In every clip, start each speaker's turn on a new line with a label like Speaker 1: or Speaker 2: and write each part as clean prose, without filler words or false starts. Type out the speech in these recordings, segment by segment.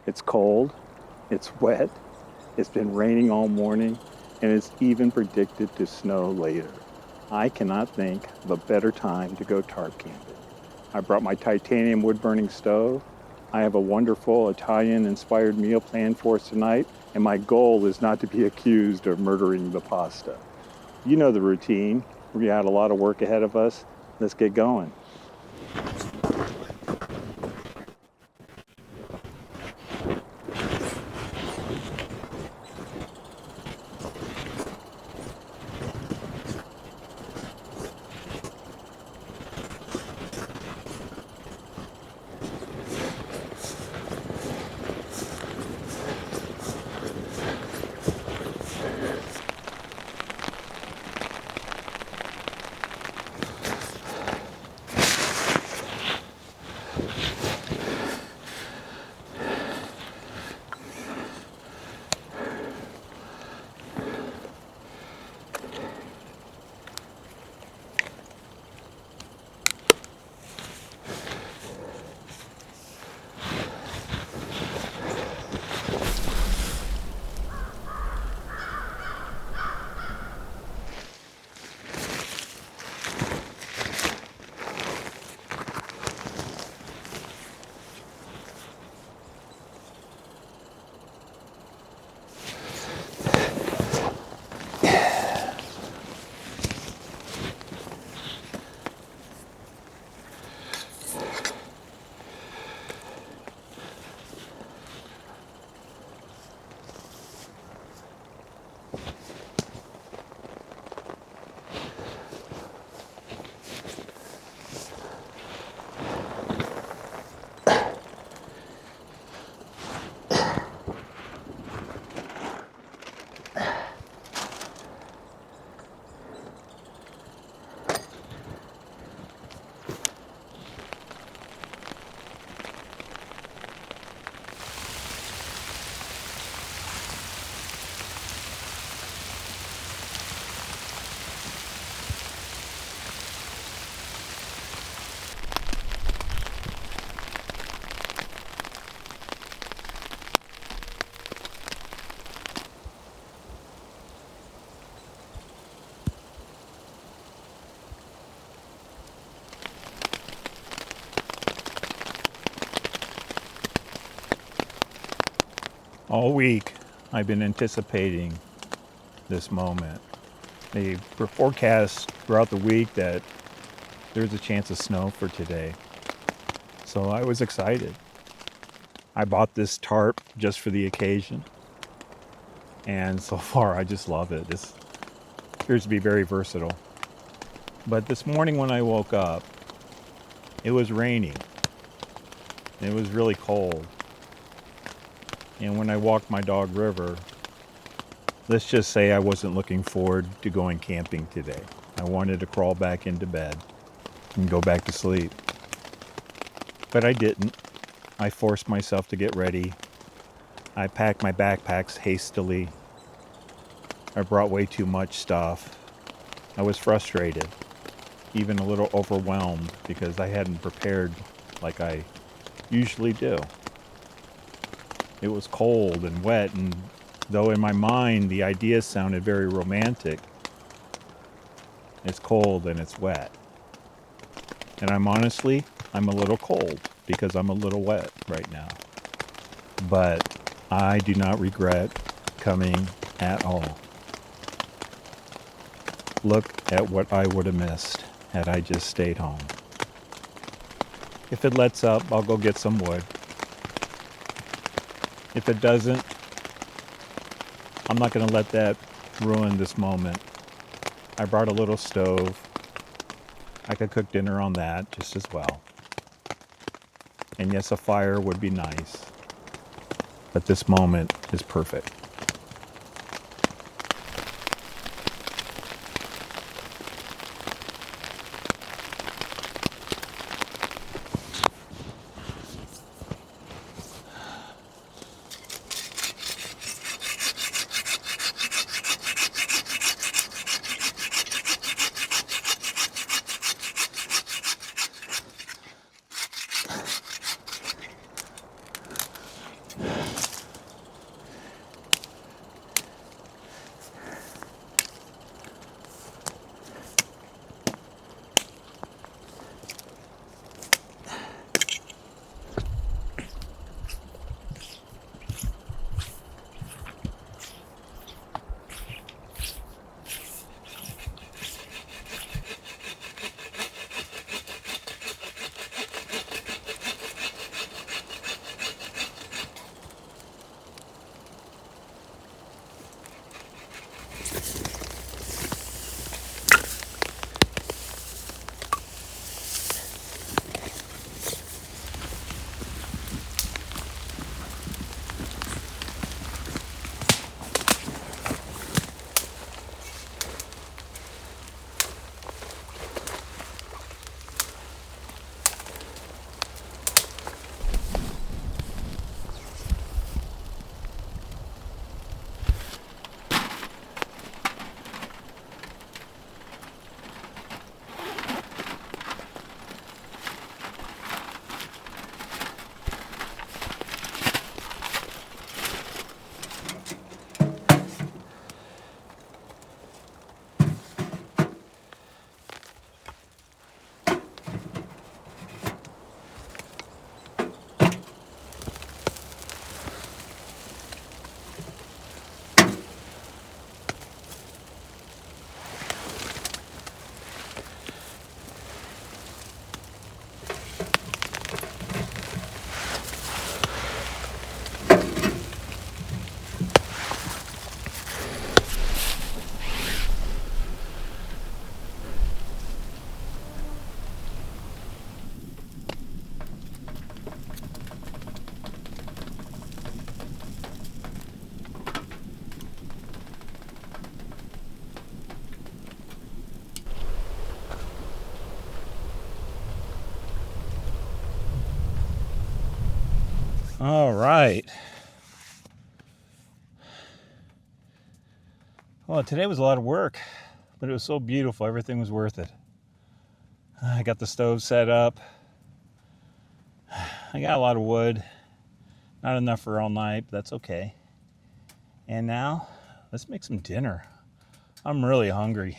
Speaker 1: It's cold, it's wet, it's been raining all morning, and it's even predicted to snow later. I cannot think of a better time to go tarp camping. I brought my titanium wood burning stove. I have a wonderful Italian inspired meal planned for us tonight, and my goal is not to be accused of murdering the pasta. You know the routine. We got a lot of work ahead of us. Let's get going. All week, I've been anticipating this moment. They forecast throughout the week that there's a chance of snow for today. So I was excited. I bought this tarp just for the occasion. And so far, I just love it. This appears to be very versatile. But this morning when I woke up, it was raining. It was really cold. And when I walked my dog River, let's just say I wasn't looking forward to going camping today. I wanted to crawl back into bed and go back to sleep. But I didn't. I forced myself to get ready. I packed my backpacks hastily. I brought way too much stuff. I was frustrated, even a little overwhelmed because I hadn't prepared like I usually do. It was cold and wet, and though in my mind the idea sounded very romantic, it's cold and it's wet. And I'm a little cold because I'm a little wet right now. But I do not regret coming at all. Look at what I would have missed had I just stayed home. If it lets up, I'll go get some wood. If it doesn't, I'm not going to let that ruin this moment. I brought a little stove. I could cook dinner on that just as well. And yes, a fire would be nice. But this moment is perfect. All right. Well, today was a lot of work, but it was so beautiful. Everything was worth it. I got the stove set up. I got a lot of wood. Not enough for all night, but that's okay. And now, let's make some dinner. I'm really hungry.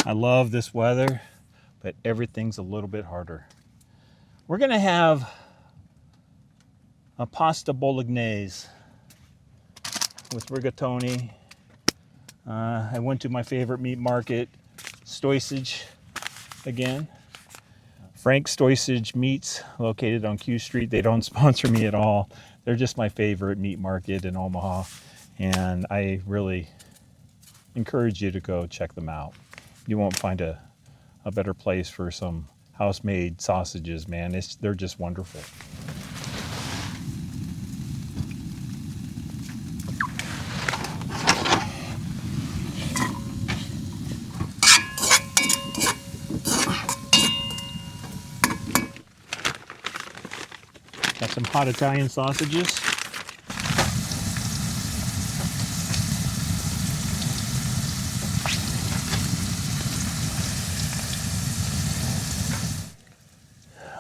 Speaker 1: I love this weather, but everything's a little bit harder. We're gonna have a pasta bolognese with rigatoni. I went to my favorite meat market, Stoisage, again. Frank Stoisage Meats, located on Q Street. They don't sponsor me at all. They're just my favorite meat market in Omaha, and I really encourage you to go check them out. You won't find a better place for some house-made sausages, man. They're just wonderful. Got some hot Italian sausages.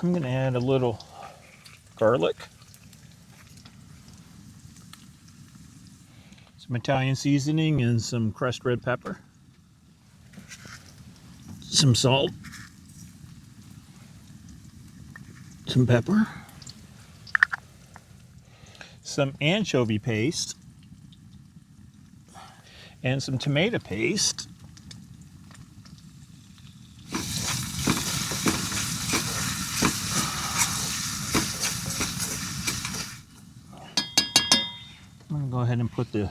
Speaker 1: I'm going to add a little garlic, some Italian seasoning, and some crushed red pepper, some salt, some pepper, some anchovy paste, and some tomato paste. I'm going to go ahead and put the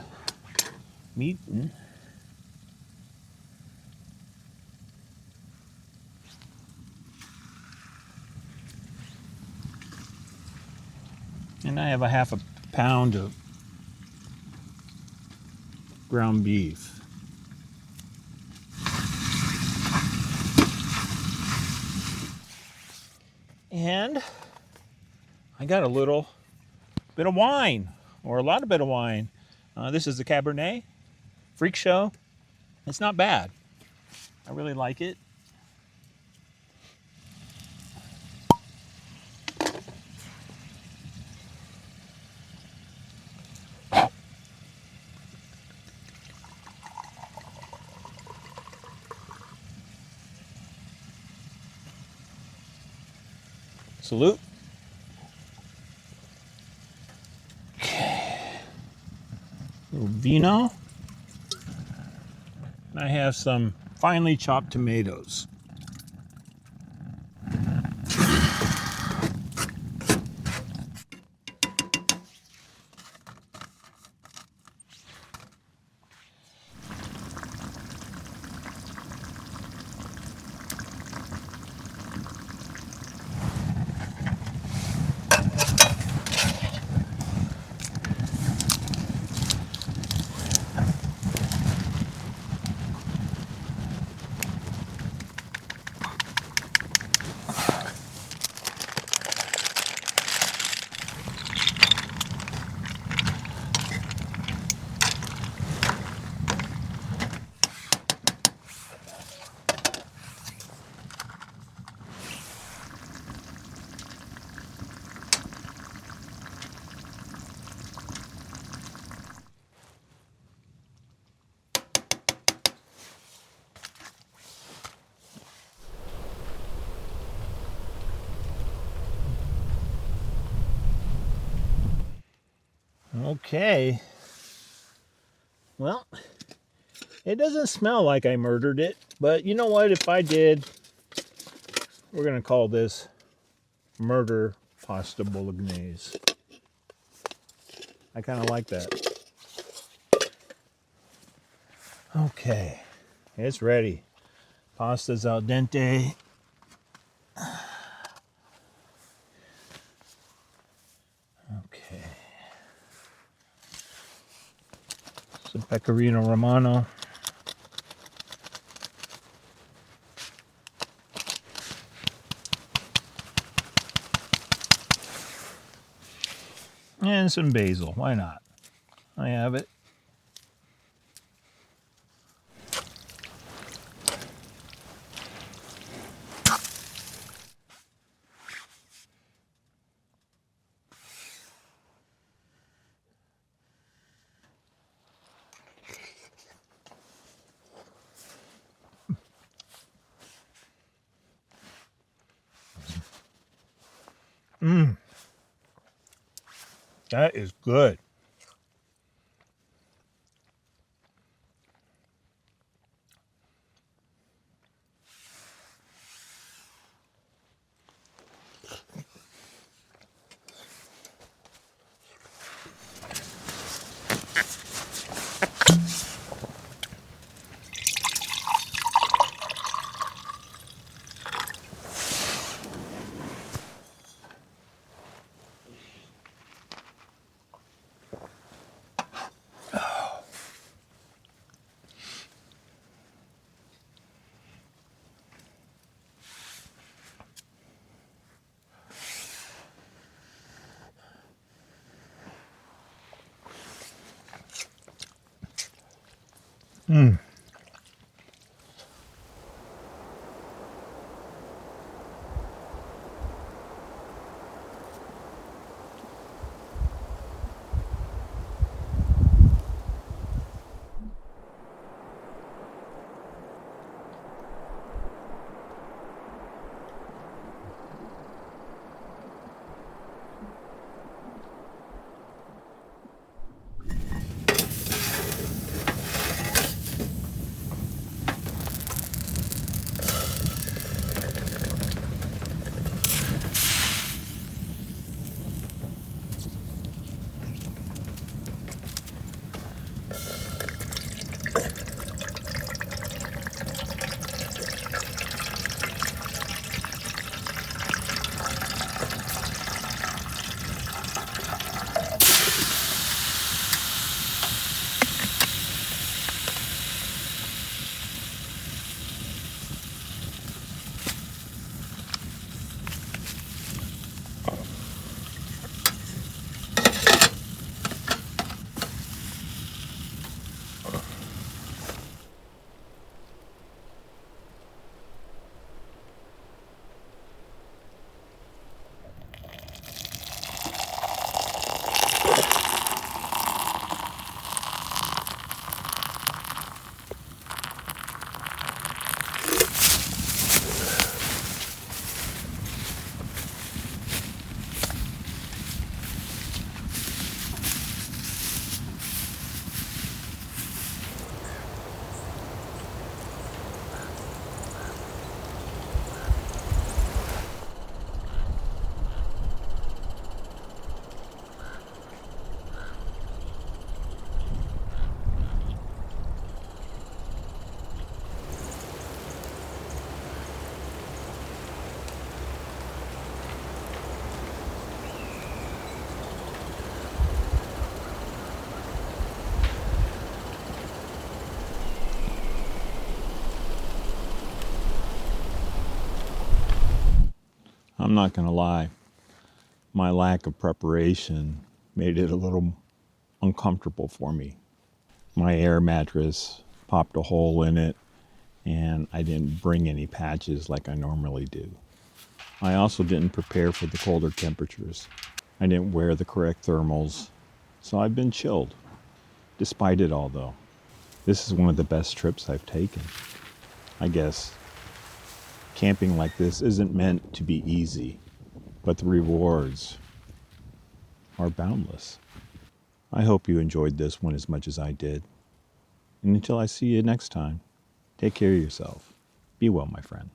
Speaker 1: meat in. And I have a half a pound of ground beef. And I got a little bit of wine, or a lot of bit of wine. This is the Cabernet Freak Show. It's not bad. I really like it. Salute. Okay. A little vino. And I have some finely chopped tomatoes. Okay. Well, it doesn't smell like I murdered it, but you know what? If I did, we're going to call this murder pasta bolognese. I kind of like that. Okay. It's ready. Pasta's al dente. Okay. Some pecorino romano. And some basil. Why not? I have it. That is good. I'm not going to lie. My lack of preparation made it a little uncomfortable for me. My air mattress popped a hole in it, and I didn't bring any patches like I normally do. I also didn't prepare for the colder temperatures. I didn't wear the correct thermals, so I've been chilled. Despite it all, though, this is one of the best trips I've taken. I guess camping like this isn't meant to be easy, but the rewards are boundless. I hope you enjoyed this one as much as I did. And until I see you next time, take care of yourself. Be well, my friend.